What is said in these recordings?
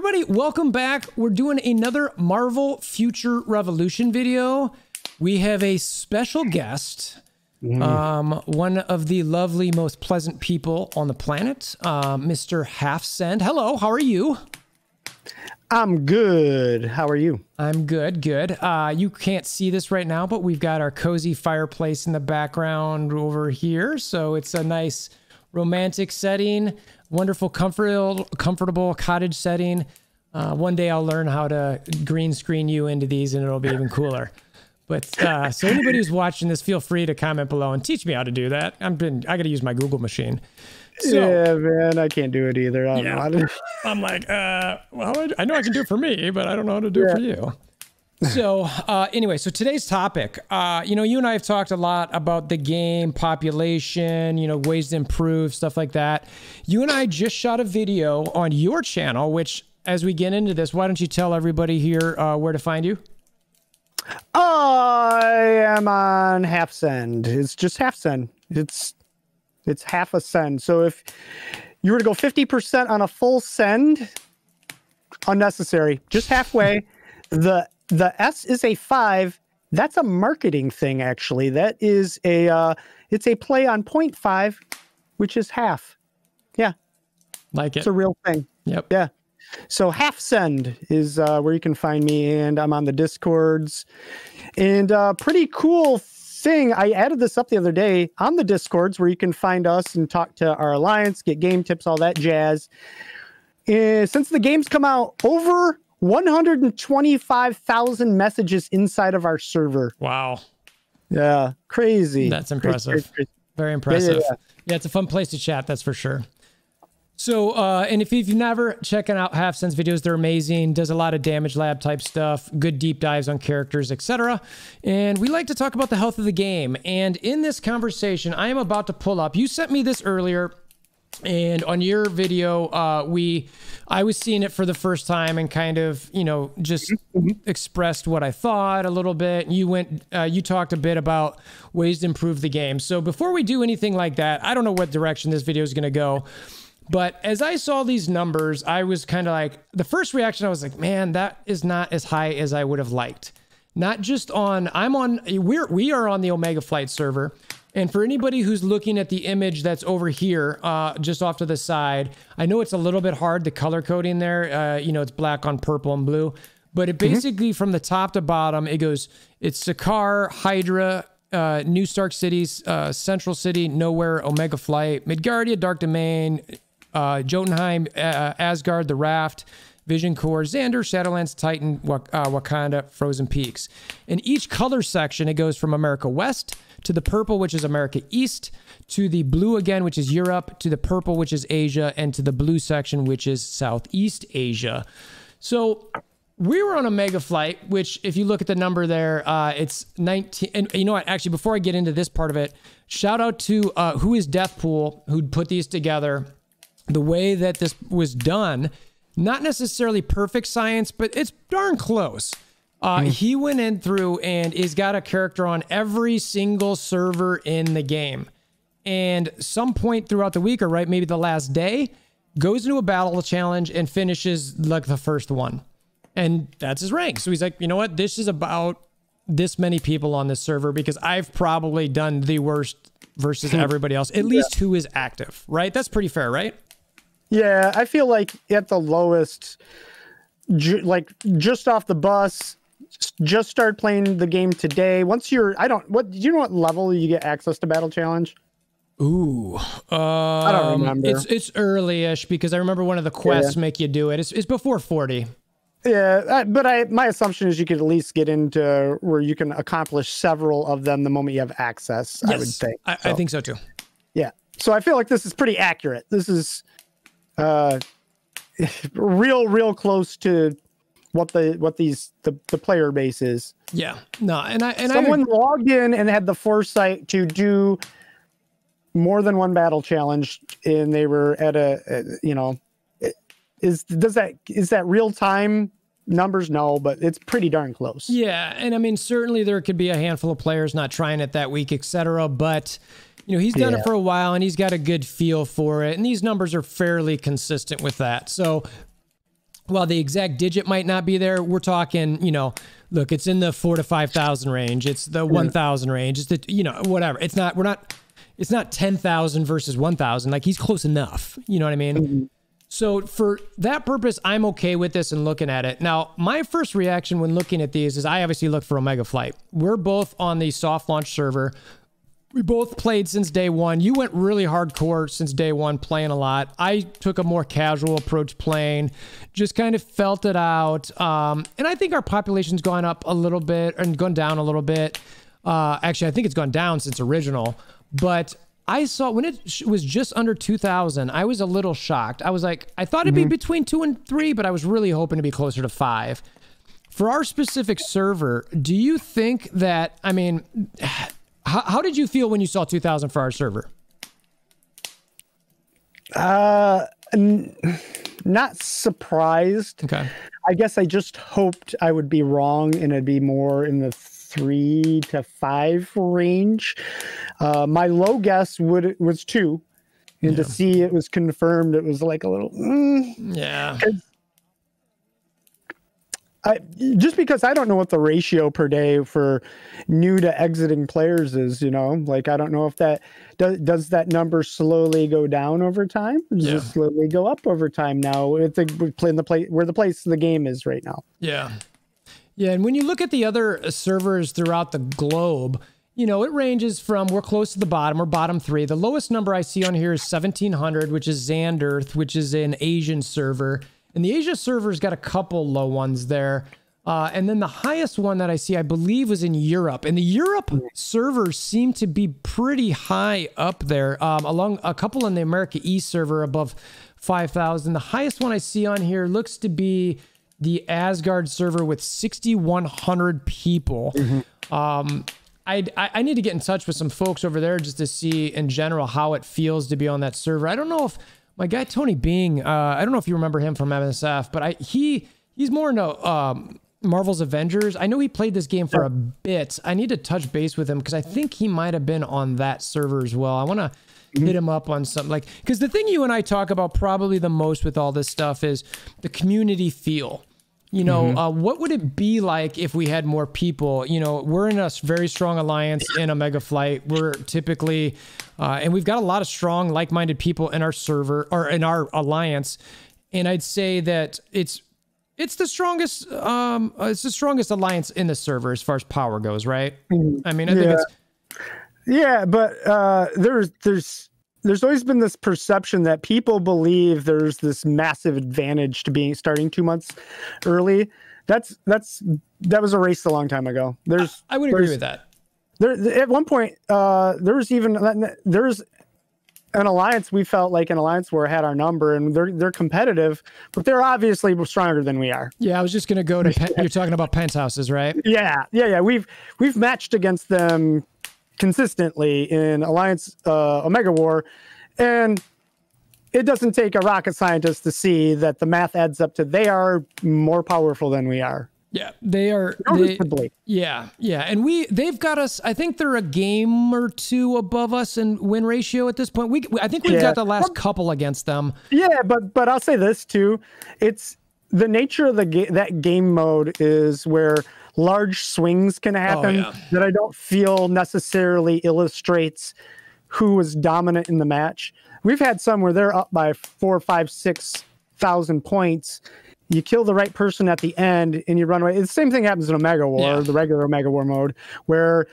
everybody, welcome back. We're doing another Marvel Future Revolution video. We have a special guest, one of the lovely, most pleasant people on the planet, Mr. Half Send. Hello, how are you? I'm good. How are you? I'm good, good. You can't see this right now, but we've got our cozy fireplace in the background over here. So it's a nice romantic setting, wonderful, comfortable cottage setting. One day I'll learn how to green screen you into these and it'll be even cooler. But so anybody who's watching this, feel free to comment below and teach me how to do that. I got to use my Google machine. So, yeah, man, I can't do it either. I don't know how to... I'm like, well, I know I can do it for me, but I don't know how to do it for you. So anyway, so today's topic, you know, you and I have talked a lot about the game, population, you know, ways to improve, stuff like that. You and I just shot a video on your channel, which as we get into this, why don't you tell everybody here where to find you? I am on Half Send. It's just Half Send. It's half a send. So if you were to go 50% on a full send, unnecessary, just halfway. The S is a 5. That's a marketing thing, actually. That is a it's a play on 0.5, which is half. Yeah, like it. It's a real thing. Yep. Yeah. So Half Send is where you can find me, and I'm on the Discords. And pretty cool thing, I added this up the other day on the Discords, where you can find us and talk to our alliance, get game tips, all that jazz. Since the game's come out, over 125,000 messages inside of our server. Wow. Yeah, crazy. That's impressive. Crazy. Very impressive. Yeah, it's a fun place to chat, that's for sure. So, and if you've never checking out Half Send's videos, they're amazing. Does a lot of damage lab type stuff, good deep dives on characters, etc. And we like to talk about the health of the game. And in this conversation, I am about to pull up. You sent me this earlier, and on your video, I was seeing it for the first time and kind of, you know, just expressed what I thought a little bit. You talked a bit about ways to improve the game. So before we do anything like that, I don't know what direction this video is going to go. But as I saw these numbers, I was kind of like, the first reaction, I was like, man, that is not as high as I would have liked. Not just on, we are on the Omega Flight server. And for anybody who's looking at the image that's over here, just off to the side, I know it's a little bit hard, the color coding there, you know, it's black on purple and blue, but it basically from the top to bottom, it goes, it's Sakaar, Hydra, New Stark Cities, Central City, Nowhere, Omega Flight, Midgardia, Dark Domain, Jotunheim, Asgard, The Raft, Vision Core, Xander, Shadowlands, Titan, Wakanda, Frozen Peaks. In each color section, it goes from America West to the purple, which is America East, to the blue again, which is Europe, to the purple, which is Asia, and to the blue section, which is Southeast Asia. So we were on a mega flight, which if you look at the number there, it's 19. And you know what? Actually, before I get into this part of it, shout out to Who is Deathpool, who put these together. The way that this was done, not necessarily perfect science, but it's darn close. He went in through and he's got a character on every single server in the game. And some point throughout the week, or right, maybe the last day, goes into a battle challenge and finishes like the first one. And that's his rank. So he's like, you know what? This is about this many people on this server because I've probably done the worst versus everybody else, at least who is active, right? That's pretty fair, right? Yeah, I feel like at the lowest, like just off the bus, just start playing the game today. Once you're, do you know what level you get access to Battle Challenge? Ooh, I don't remember. It's early-ish because I remember one of the quests make you do it. It's before 40. Yeah, but my assumption is you could at least get into where you can accomplish several of them the moment you have access. Yes, I would say. I think so too. Yeah, so I feel like this is pretty accurate. This is real close to what the player base is. Yeah, no, and someone logged in and had the foresight to do more than one battle challenge, and they were at you know, is that real time numbers? No, but it's pretty darn close. Yeah, and I mean certainly there could be a handful of players not trying it that week, etc. But you know, he's done it for a while and he's got a good feel for it, and these numbers are fairly consistent with that. So while the exact digit might not be there, we're talking, you know, look, it's in the 4,000 to 5,000 range. It's the 1,000 range. It's the, you know, whatever. It's not 10,000 versus 1,000. Like, he's close enough. You know what I mean? Mm-hmm. So for that purpose, I'm okay with this and looking at it. Now, my first reaction when looking at these is I obviously look for Omega Flight. We're both on the soft launch server. We both played since day one. You went really hardcore since day one, playing a lot. I took a more casual approach playing, just kind of felt it out. And I think our population's gone up a little bit and gone down a little bit. Actually, I think it's gone down since original. But I saw when it was just under 2,000, I was a little shocked. I was like, I thought it'd be between 2 and 3, but I was really hoping to be closer to 5. For our specific server, do you think that, I mean... How did you feel when you saw 2,000 for our server? Not surprised. Okay. I guess I just hoped I would be wrong and it'd be more in the 3 to 5 range. My low guess was 2, and to see it was confirmed, it was like a little. Yeah. Just because I don't know what the ratio per day for new to exiting players is, you know, like I don't know if that does that number slowly go down over time, or does it slowly go up over time now? We're playing where the place the game is right now. Yeah, yeah, and when you look at the other servers throughout the globe, you know, it ranges from we're close to the bottom, we're bottom 3. The lowest number I see on here is 1,700, which is Xanderth, which is an Asian server. And the Asia server's got a couple low ones there. And then the highest one that I see, I believe, was in Europe. And the Europe servers seem to be pretty high up there, along a couple in the America East server above 5,000. The highest one I see on here looks to be the Asgard server with 6,100 people. I need to get in touch with some folks over there just to see in general how it feels to be on that server. I don't know if... My guy, Tony Bing, I don't know if you remember him from MSF, but he's more into Marvel's Avengers. I know he played this game for a bit. I need to touch base with him because I think he might have been on that server as well. I want to hit him up on something like, because the thing you and I talk about probably the most with all this stuff is the community feel. You know, what would it be like if we had more people? You know, we're in a very strong alliance in Omega Flight. We're typically, and we've got a lot of strong, like-minded people in our server or in our alliance. And I'd say that it's the strongest, alliance in the server as far as power goes, right? I mean, I think it's. Yeah, but there's always been this perception that people believe there's this massive advantage to starting 2 months early. That was erased a long time ago. I would agree with that. At one point, there was an alliance. We felt like an alliance where it had our number, and they're competitive, but they're obviously stronger than we are. Yeah, I was just gonna go to. You're talking about penthouses, right? Yeah. We've matched against them consistently in Alliance Omega War, and it doesn't take a rocket scientist to see that the math adds up to they are more powerful than we are. Yeah, they are. Yeah, and they've got us. I think they're a game or 2 above us in win ratio at this point. I think we've got the last couple against them. Yeah, but I'll say this too: it's the nature of that game mode is where large swings can happen that I don't feel necessarily illustrates who was dominant in the match. We've had some where they're up by 4, 5, 6,000 points. You kill the right person at the end and you run away. The same thing happens in Omega War, the regular Omega War mode, where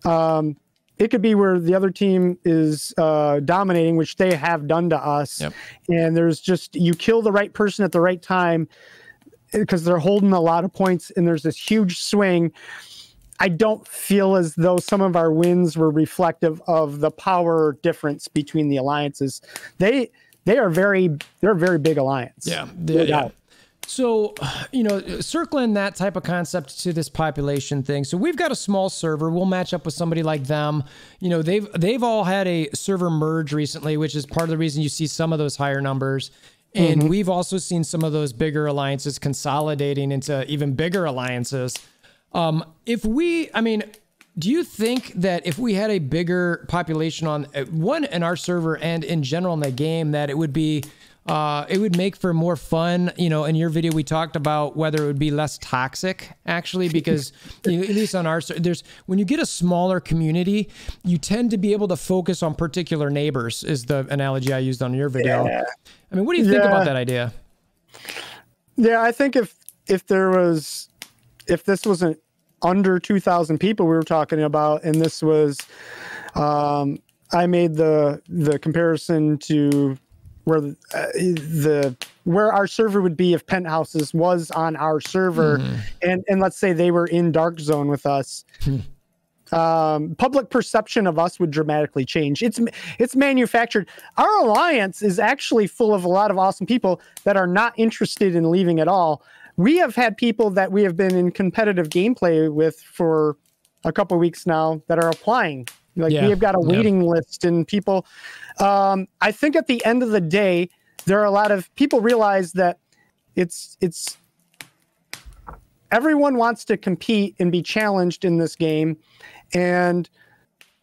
it could be where the other team is dominating, which they have done to us. And there's just, you kill the right person at the right time because they're holding a lot of points and there's this huge swing. I don't feel as though some of our wins were reflective of the power difference between the alliances. They're a very big alliance. Yeah. So, you know, circling that type of concept to this population thing. So we've got a small server. We'll match up with somebody like them. You know, they've all had a server merge recently, which is part of the reason you see some of those higher numbers. And we've also seen some of those bigger alliances consolidating into even bigger alliances. Do you think that if we had a bigger population on one in our server and in general in the game, that it would be it would make for more fun. You know, in your video, we talked about whether it would be less toxic, actually, because you know, at least on our, when you get a smaller community, you tend to be able to focus on particular neighbors, is the analogy I used on your video. Yeah. I mean, what do you think about that idea? Yeah, I think if this wasn't under 2,000 people we were talking about, and this was, I made the comparison to where where our server would be if Penthouses was on our server, and let's say they were in Dark Zone with us. Public perception of us would dramatically change. It's manufactured. Our alliance is actually full of a lot of awesome people that are not interested in leaving at all. We have had people that we have been in competitive gameplay with for a couple of weeks now that are applying. Like we have got a waiting list, and people. I think at the end of the day, there are a lot of people realize that it's everyone wants to compete and be challenged in this game, and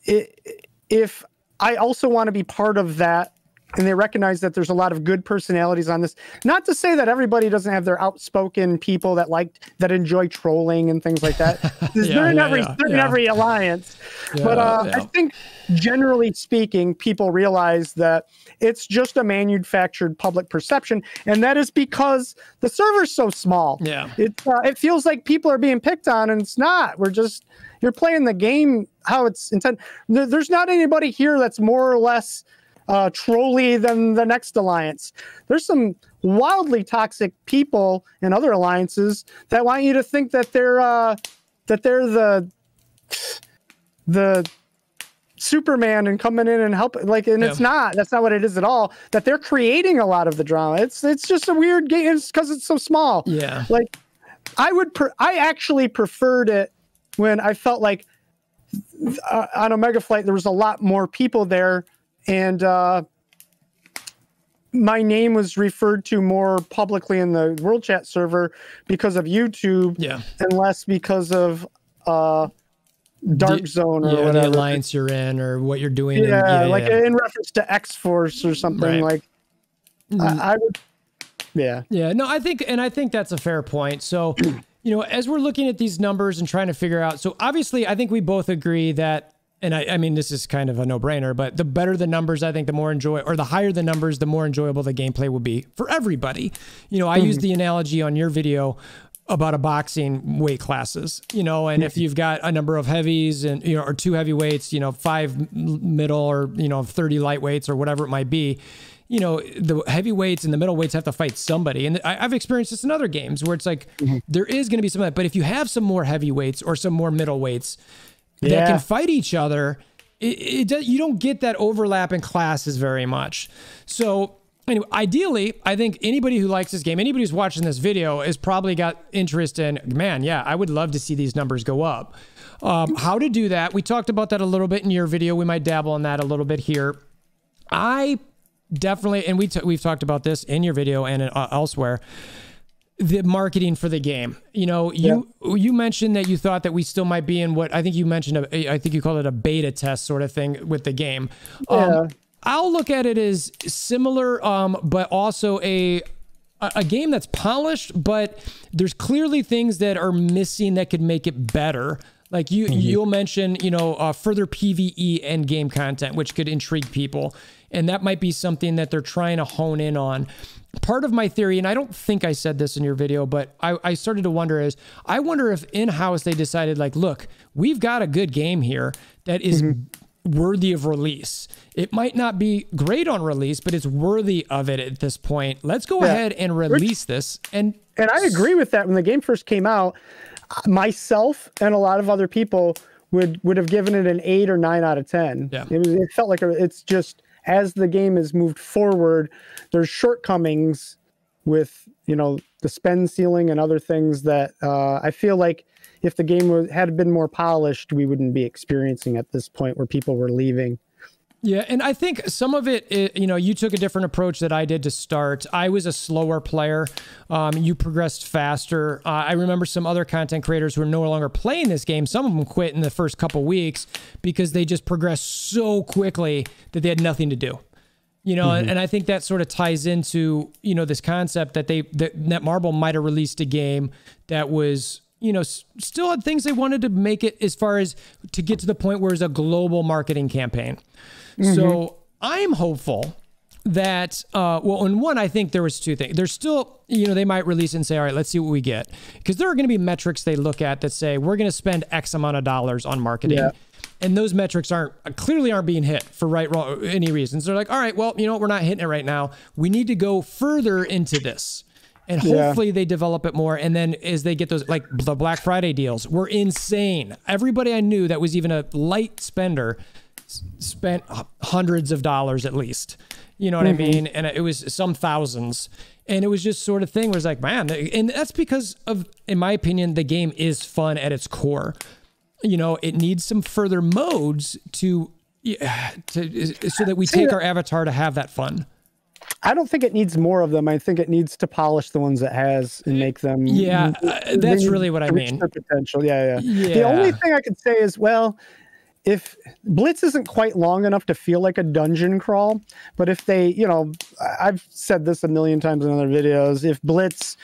if I also want to be part of that. And they recognize that there's a lot of good personalities on this. Not to say that everybody doesn't have their outspoken people that enjoy trolling and things like that. They're in every alliance. But I think generally speaking, people realize that it's just a manufactured public perception, and that is because the server's so small. Yeah, it feels like people are being picked on, and it's not. You're playing the game how it's intended. There's not anybody here that's more or less trolly than the next alliance. There's some wildly toxic people in other alliances that want you to think that they're the Superman and coming in and helping, like, and it's not. That's not what it is at all. That they're creating a lot of the drama. It's just a weird game. It's because it's so small. Yeah. Like, I actually preferred it when I felt like on Omega Flight there was a lot more people there. And my name was referred to more publicly in the World Chat server because of YouTube, and less because of Dark Zone or whatever. The alliance you're in or what you're doing. In reference to X-Force or something like. I would. Yeah. Yeah. No, I think that's a fair point. So, you know, as we're looking at these numbers and trying to figure out, so obviously, I think we both agree that. And I mean, this is kind of a no-brainer, but the better the numbers, I think the more the higher the numbers, the more enjoyable the gameplay will be for everybody. You know, I used the analogy on your video about a boxing weight classes, you know, and if you've got a number of heavies and, you know, or 2 heavyweights, you know, 5 middle or, you know, 30 lightweights or whatever it might be, you know, the heavyweights and the middleweights have to fight somebody. And I've experienced this in other games where it's like, there is going to be some of that, but if you have some more heavyweights or some more middleweights, that can fight each other, you don't get that overlap in classes very much. So anyway, ideally, I think anybody who likes this game, anybody who's watching this video has probably got interest in, man, yeah, I would love to see these numbers go up. How to do that, we talked about that a little bit in your video. We might dabble in that a little bit here. I definitely, and we've talked about this in your video and elsewhere, the marketing for the game. You know, you mentioned that you thought that we still might be in what I think you mentioned, I think you called it a beta test sort of thing with the game. I'll look at it as similar, but also a game that's polished, but there's clearly things that are missing that could make it better. Like you'll mention, you know, further PvE end game content, which could intrigue people. And that might be something that they're trying to hone in on. Part of my theory, and I don't think I said this in your video, but I started to wonder is, I wonder if in-house they decided like, look, we've got a good game here that is worthy of release. It might not be great on release, but it's worthy of it at this point. Let's go ahead and release this. And I agree with that. When the game first came out, myself and a lot of other people would have given it an 8 or 9 out of 10. Yeah. It felt like it's just, as the game has moved forward, there's shortcomings with, you know, the spend ceiling and other things that I feel like if the game had been more polished, we wouldn't be experiencing at this point where people were leaving. Yeah, and I think some of it, you know, you took a different approach that I did to start. I was a slower player. You progressed faster. I remember some other content creators who are no longer playing this game. Some of them quit in the first couple weeks because they just progressed so quickly that they had nothing to do. You know, and I think that sort of ties into, you know, this concept that Netmarble might have released a game that was, you know, still had things they wanted to make it as far as to get to the point where it's a global marketing campaign. So I'm hopeful that, well, in one, I think there was two things. There's still, you know, they might release and say, all right, let's see what we get. Because there are going to be metrics they look at that say, we're going to spend X amount of dollars on marketing. Yeah. And those metrics clearly aren't being hit for wrong, any reasons. They're like, all right, well, you know what? We're not hitting it right now. We need to go further into this. And hopefully they develop it more. And then as they get those, like the Black Friday deals were insane. Everybody I knew that was even a light spender spent hundreds of dollars at least. You know what I mean? And it was some thousands. And it was just sort of thing where it's like, man, and that's because of, in my opinion, the game is fun at its core. You know, it needs some further modes so that we take our avatar to have that fun. I don't think it needs more of them. I think it needs to polish the ones it has and make them. Yeah, that's really what I mean. Their potential. Yeah. The only thing I could say is, well, if Blitz isn't quite long enough to feel like a dungeon crawl, but if they, you know, I've said this a million times in other videos, if Blitz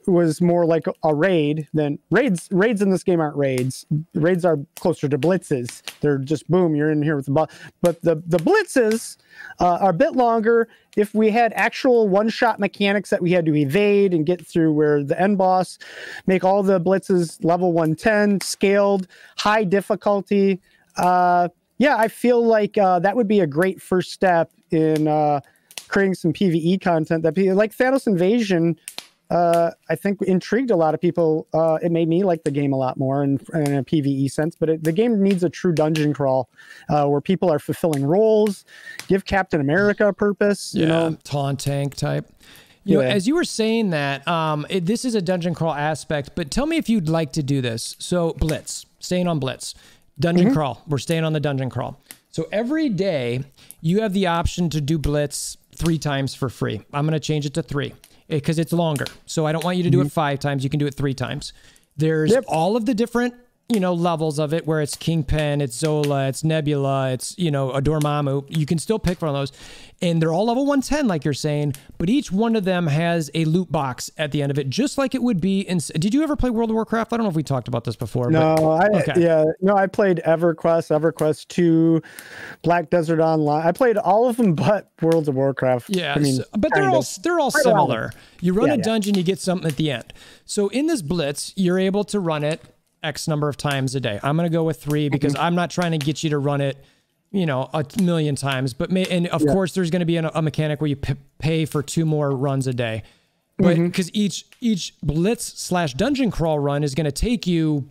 was more like a raid, then raids in this game aren't raids. Raids are closer to blitzes. They're just boom, you're in here with the ball. But the blitzes are a bit longer. If we had actual one-shot mechanics that we had to evade and get through, where the end boss, make all the blitzes level 110, scaled, high difficulty. Yeah, I feel like that would be a great first step in creating some PvE content that like Thanos Invasion. I think intrigued a lot of people. It made me like the game a lot more in a PvE sense, but the game needs a true dungeon crawl where people are fulfilling roles, give Captain America a purpose, you know, taunt tank type. You know, as you were saying that, this is a dungeon crawl aspect, but tell me if you'd like to do this. So Blitz, staying on Blitz, dungeon crawl, we're staying on the dungeon crawl. So every day you have the option to do Blitz 3 times for free. I'm going to change it to 3. Because it's longer. So I don't want you to do it 5 times. You can do it 3 times. There's all of the different, you know, levels of it, where it's Kingpin, it's Zola, it's Nebula, it's, you know, a Dormammu. You can still pick one of those. And they're all level 110, like you're saying, but each one of them has a loot box at the end of it, just like it would be in... Did you ever play World of Warcraft? I don't know if we talked about this before. No, I played EverQuest 2, Black Desert Online. I played all of them but World of Warcraft. Yeah, I mean, but they're all similar. You run a dungeon, you get something at the end. So in this Blitz, you're able to run it X number of times a day. I'm going to go with 3 because I'm not trying to get you to run it, you know, a million times, but of course there's going to be a mechanic where you pay for 2 more runs a day, but because each Blitz / dungeon crawl run is going to take you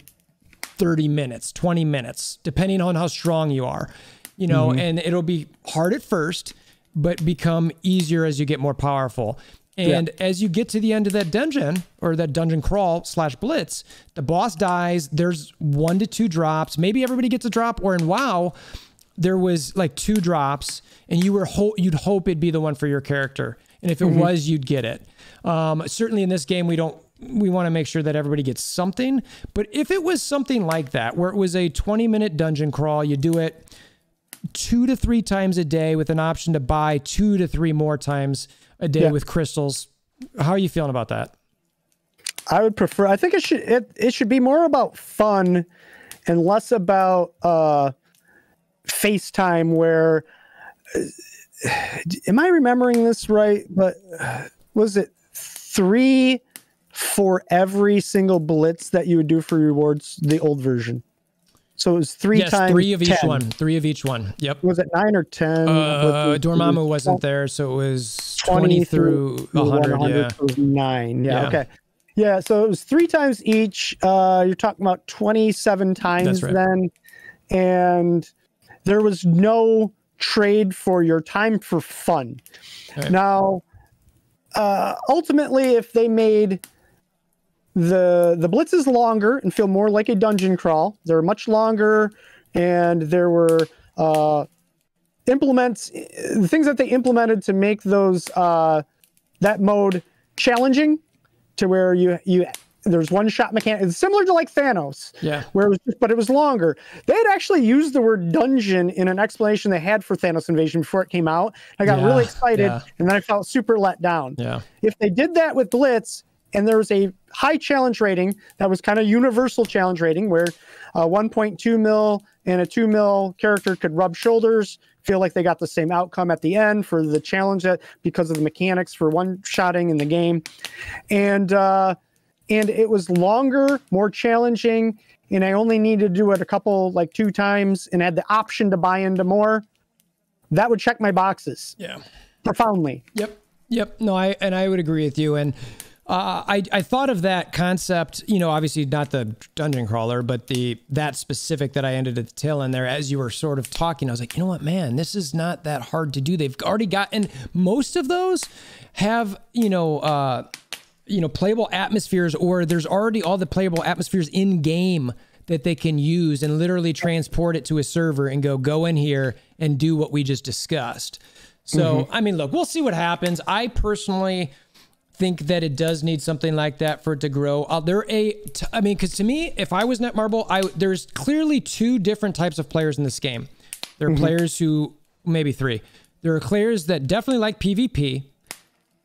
30 minutes, 20 minutes, depending on how strong you are, you know, and it'll be hard at first, but become easier as you get more powerful. And as you get to the end of that dungeon, or that dungeon crawl / Blitz, the boss dies. There's 1 to 2 drops. Maybe everybody gets a drop, or in WoW, there was like 2 drops, and you'd hope it'd be the one for your character. And if it was, you'd get it. Certainly in this game, we want to make sure that everybody gets something. But if it was something like that, where it was a 20-minute dungeon crawl, you do it 2 to 3 times a day with an option to buy 2 to 3 more times a day with crystals. How are you feeling about that? I would prefer, I think it should be more about fun and less about FaceTime, where am I remembering this right? But was it 3 for every single Blitz that you would do for rewards, the old version? So it was 3 times 3 of 10. each one. 3 of each one. Yep. Was it 9 or 10? Dormammu wasn't there, so it was 20 through 100. Yeah. Was 9. Yeah. Okay. Yeah. So it was 3 times each. You're talking about 27 times then, and there was no trade for your time for fun. Right. Now, ultimately, if they made the blitzes longer and feel more like a dungeon crawl, they're much longer, and there were the things that they implemented to make those that mode challenging, to where you There's one shot mechanic. It's similar to like Thanos, yeah, where it was, but it was longer. They had actually used the word dungeon in an explanation they had for Thanos Invasion before it came out. I got really excited, and then I felt super let down. Yeah. If they did that with Blitz, and there was a high challenge rating that was kind of universal challenge rating, where 1.2 mil and a 2 mil character could rub shoulders, feel like they got the same outcome at the end for the challenge because of the mechanics for one-shotting in the game, and it was longer, more challenging, and I only needed to do it like 2 times and had the option to buy into more. That would check my boxes. Yeah. Profoundly. Yep. No, I would agree with you. And I thought of that concept, you know, obviously not the dungeon crawler, but that specific that I ended at the tail end there as you were sort of talking. I was like, you know what, man, this is not that hard to do. They've already gotten most of those have, playable atmospheres, or there's already all the playable atmospheres in game that they can use and literally transport it to a server and go in here and do what we just discussed. So, I mean, look, we'll see what happens. I personally think that it does need something like that for it to grow. Because to me, if I was Netmarble, there's clearly 2 different types of players in this game. There are players who, maybe 3. There are players that definitely like PvP,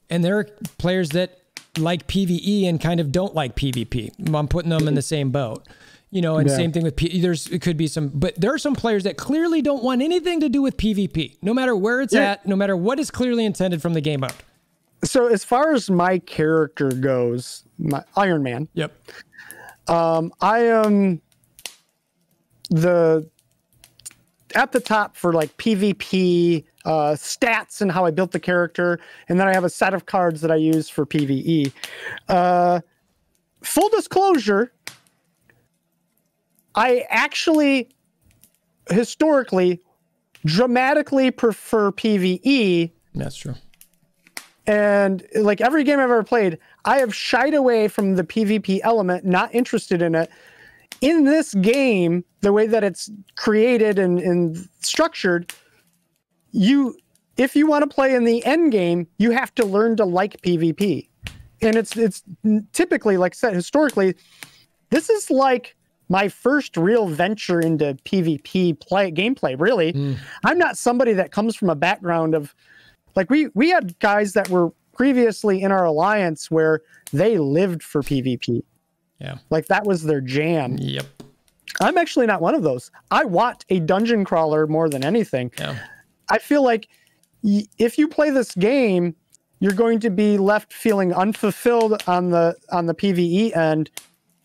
and there are players that like PvE and kind of don't like PvP. I'm putting them in the same boat. You know, and same thing with it could be but there are some players that clearly don't want anything to do with PvP, no matter where it's at, no matter what is clearly intended from the game mode. So as far as my character goes, my Iron Man. Yep. I am at the top for like PvP stats and how I built the character, and then I have a set of cards that I use for PvE. Full disclosure, I actually historically dramatically prefer PvE. That's true. And like every game I've ever played, I have shied away from the PvP element, not interested in it. In this game, the way that it's created and structured, if you want to play in the end game, you have to learn to like PvP. And it's typically, like I said, historically, this is like my first real venture into PvP gameplay, really. I'm not somebody that comes from a background of, like, we had guys that were previously in our alliance where they lived for PvP. Yeah. Like, that was their jam. Yep. I'm actually not one of those. I want a dungeon crawler more than anything. Yeah. I feel like if you play this game, you're going to be left feeling unfulfilled on the PvE end,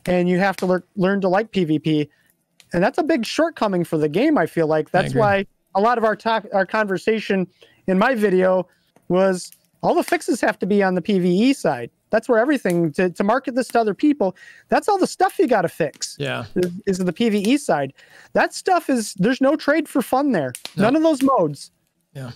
and you have to learn to like PvP. And that's a big shortcoming for the game, I feel like. That's why a lot of our conversation in my video was all the fixes have to be on the PvE side. That's where everything, to market this to other people, that's all the stuff you got to fix. Yeah. Is the PvE side. That stuff there's no trade for fun there. No. None of those modes. Yeah.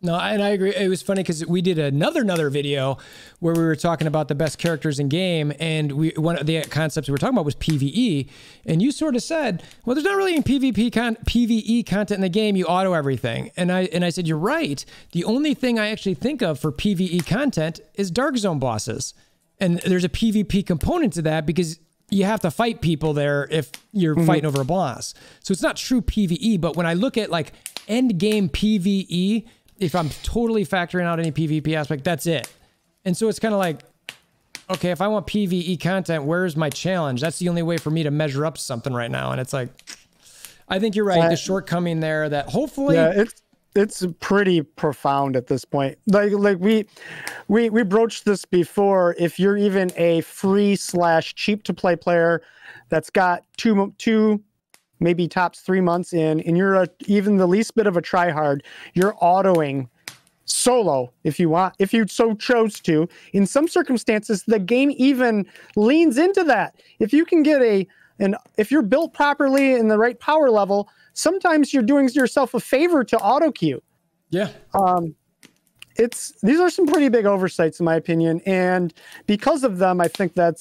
No, and I agree. It was funny because we did another video where we were talking about the best characters in game, and one of the concepts we were talking about was PvE, and you sort of said, well, there's not really any PvE content in the game. You auto everything, and I said, you're right. The only thing I actually think of for PvE content is Dark Zone bosses, and there's a PvP component to that because you have to fight people there if you're fighting over a boss. So it's not true PvE, but when I look at like end game PvE, if I'm totally factoring out any PvP aspect, that's it. And so it's kind of like, okay, if I want PvE content, where's my challenge? That's the only way for me to measure up something right now. And it's like, I think you're right. The shortcoming there that hopefully... Yeah, it's pretty profound at this point. Like we broached this before. If you're even a free / cheap to play player that's got two maybe tops 3 months in, and you're even the least bit of a tryhard, you're autoing solo if you so chose to. In some circumstances, the game even leans into that. If you can get if you're built properly in the right power level, sometimes you're doing yourself a favor to auto queue. Yeah. These are some pretty big oversights in my opinion, and because of them, I think that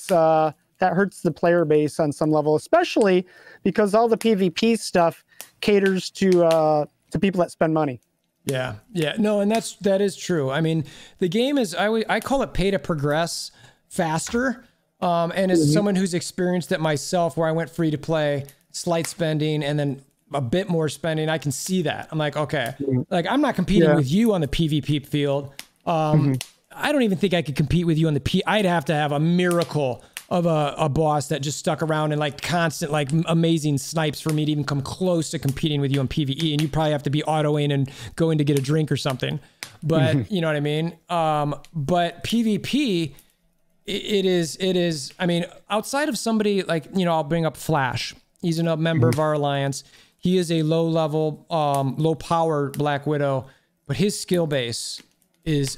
hurts the player base on some level, especially because all the PvP stuff caters to people that spend money. Yeah, yeah, no, and that is true. I mean, the game is I call it pay to progress faster. And as someone who's experienced it myself, where I went free to play, slight spending, and then a bit more spending, I can see that. I'm like, okay, like I'm not competing with you on the PvP field. I don't even think I could compete with you on the I'd have to have a miracle of a boss that just stuck around and like constant, like amazing snipes for me to even come close to competing with you on PvE. And you probably have to be autoing and going to get a drink or something. But you know what I mean? But PvP, it is, I mean, outside of somebody like, you know, I'll bring up Flash. He's a member of our alliance. He is a low level, low power Black Widow, but his skill base is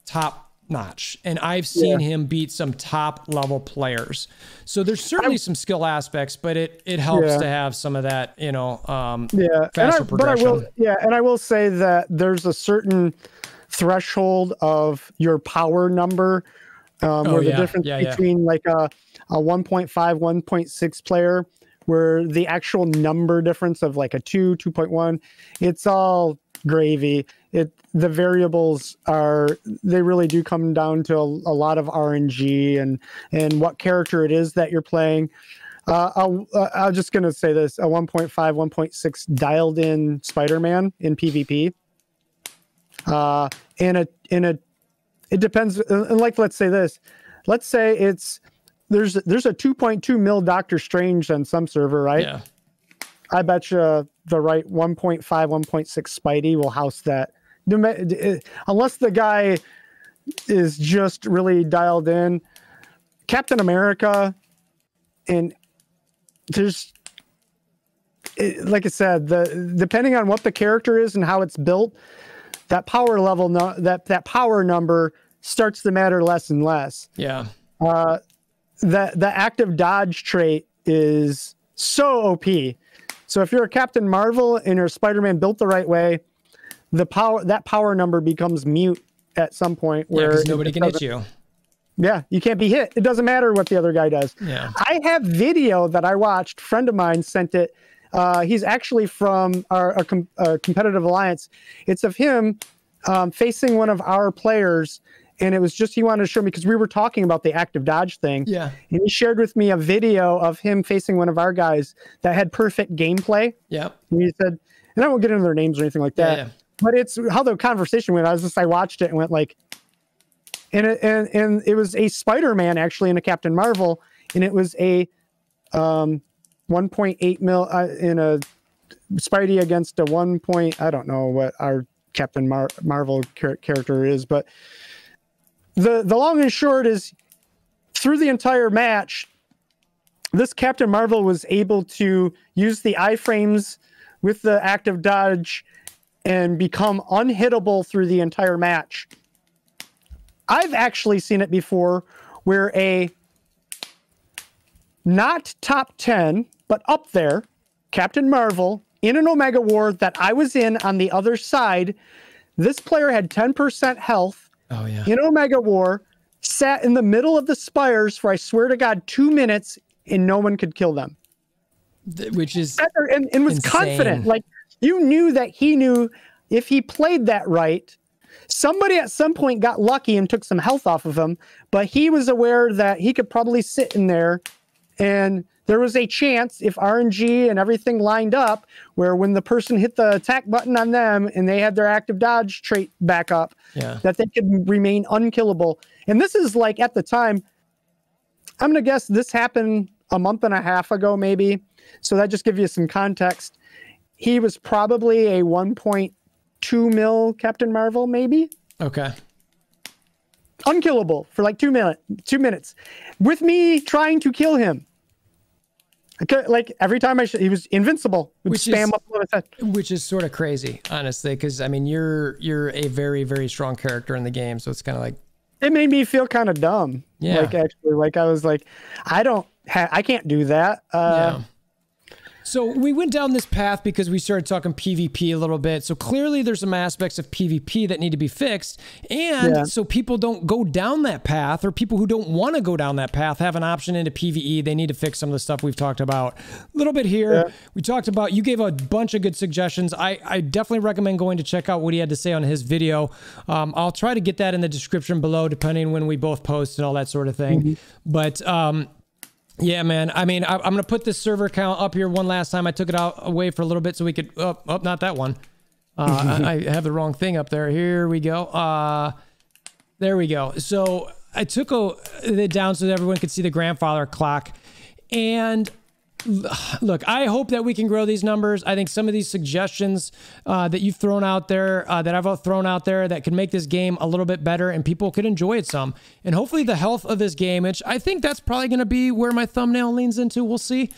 top notch. And I've seen him beat some top level players. So there's certainly some skill aspects, but it helps to have some of that, you know, faster progression. And I will say that there's a certain threshold of your power number, where the difference between like a 1.5, 1.6 player, where the actual number difference of like a 2.1, it's all gravy. The variables they really do come down to a lot of RNG and what character it is that you're playing. I'm just going to say this, a 1.5, 1.6 dialed in Spider-Man in PvP. It depends. Like, let's say this, let's say there's a 2.2 mil Doctor Strange on some server, right? Yeah. I bet you the right 1.5, 1.6 Spidey will house that. Unless the guy is just really dialed in. Captain America, and like I said, depending on what the character is and how it's built, that power level, that power number starts to matter less and less. Yeah. The active dodge trait is so OP. So if you're a Captain Marvel and you're a Spider-Man built the right way, that power number becomes mute at some point where nobody can hit you. Yeah, you can't be hit. It doesn't matter what the other guy does. Yeah. I have video that I watched. A friend of mine sent it. He's actually from our competitive alliance. It's of him facing one of our players. And it was just, he wanted to show me, because we were talking about the active dodge thing. Yeah. And he shared with me a video of him facing one of our guys that had perfect gameplay. Yeah. And he said, and I won't get into their names or anything like that. Yeah. But it's how the conversation went. I watched it and went like, and it was a Spider-Man actually in a Captain Marvel. And it was a 1.8 mil in a Spidey against a 1 point. I don't know what our Captain Marvel character is, but the long and short is, through the entire match, this Captain Marvel was able to use the iframes with the active dodge and become unhittable through the entire match. I've actually seen it before where a not top 10, but up there, Captain Marvel in an Omega War that I was in on the other side, this player had 10% health. Oh, yeah. In Omega War, sat in the middle of the spires for, I swear to God, 2 minutes, and no one could kill them. Which is and was insane. Confident. Like, you knew that he knew if he played that right, somebody at some point got lucky and took some health off of him, but he was aware that he could probably sit in there, and there was a chance, if RNG and everything lined up, where when the person hit the attack button on them and they had their active dodge trait back up, that they could remain unkillable. And this is like, at the time, I'm going to guess this happened a month and a half ago, maybe. So that just gives you some context. He was probably a 1.2 mil Captain Marvel, maybe. Okay. Unkillable for like 2 minutes with me trying to kill him. Like every time he was invincible. Which is sort of crazy, honestly, because I mean you're a very, very strong character in the game, so it's kind of like, it made me feel kind of dumb. Yeah. Like, actually, like I was like, I can't do that. So we went down this path because we started talking PvP a little bit. So clearly there's some aspects of PvP that need to be fixed. And so people don't go down that path, or people who don't want to go down that path have an option into PvE. They need to fix some of the stuff we've talked about a little bit here. We talked about, you gave a bunch of good suggestions. I definitely recommend going to check out what he had to say on his video. I'll try to get that in the description below, depending when we both post and all that sort of thing. But, yeah, man. I mean, I'm going to put this server count up here one last time. I took it away for a little bit so we could... not that one. I have the wrong thing up there. Here we go. There we go. So I took it down so that everyone could see the grandfather clock. And... look, I hope that we can grow these numbers. I think some of these suggestions that you've thrown out there, that I've thrown out there, that can make this game a little bit better and people could enjoy it some. And hopefully the health of this game, which I think that's probably going to be where my thumbnail leans into, we'll see,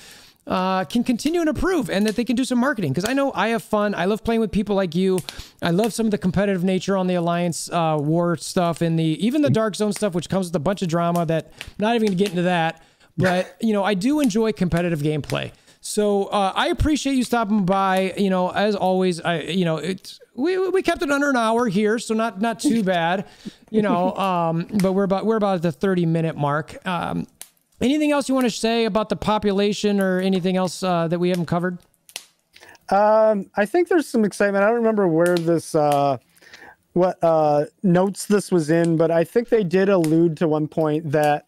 can continue and improve, and that they can do some marketing. Because I know I have fun. I love playing with people like you. I love some of the competitive nature on the Alliance war stuff, and even the Dark Zone stuff, which comes with a bunch of drama that I'm not even going to get into that. But, you know, I do enjoy competitive gameplay. So I appreciate you stopping by. You know, as always, we kept it under an hour here, so not too bad. You know, but we're about at the 30-minute mark. Anything else you want to say about the population or anything else that we haven't covered? I think there's some excitement. I don't remember where this what notes this was in, but I think they did allude to one point that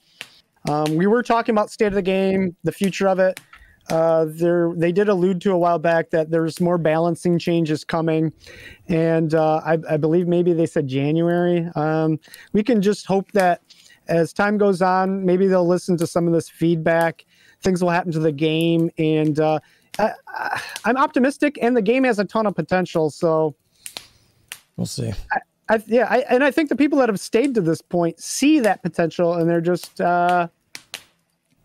we were talking about state of the game, the future of it. They did allude to a while back that there's more balancing changes coming, and I believe maybe they said January. We can just hope that as time goes on, maybe they'll listen to some of this feedback. Things will happen to the game, and I'm optimistic, and the game has a ton of potential. So we'll see. I think the people that have stayed to this point see that potential, and they're just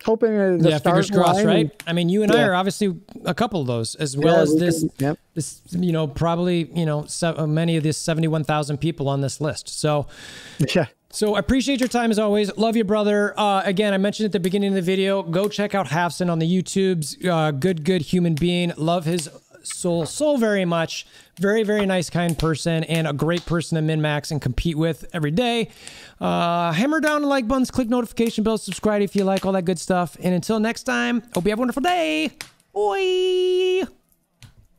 hoping the stars fingers crossed, right? And, I mean, you and I are obviously a couple of those, as well as this, you know, probably, you know, many of these 71,000 people on this list. So, So I appreciate your time as always. Love you, brother. Again, I mentioned at the beginning of the video, go check out Halfson on the YouTubes. Good human being. Love his soul very much. Very nice, kind person, and a great person to min-max and compete with every day. Hammer down the like buttons, click notification bell, subscribe if you like, all that good stuff. And until next time, hope you have a wonderful day. Bye.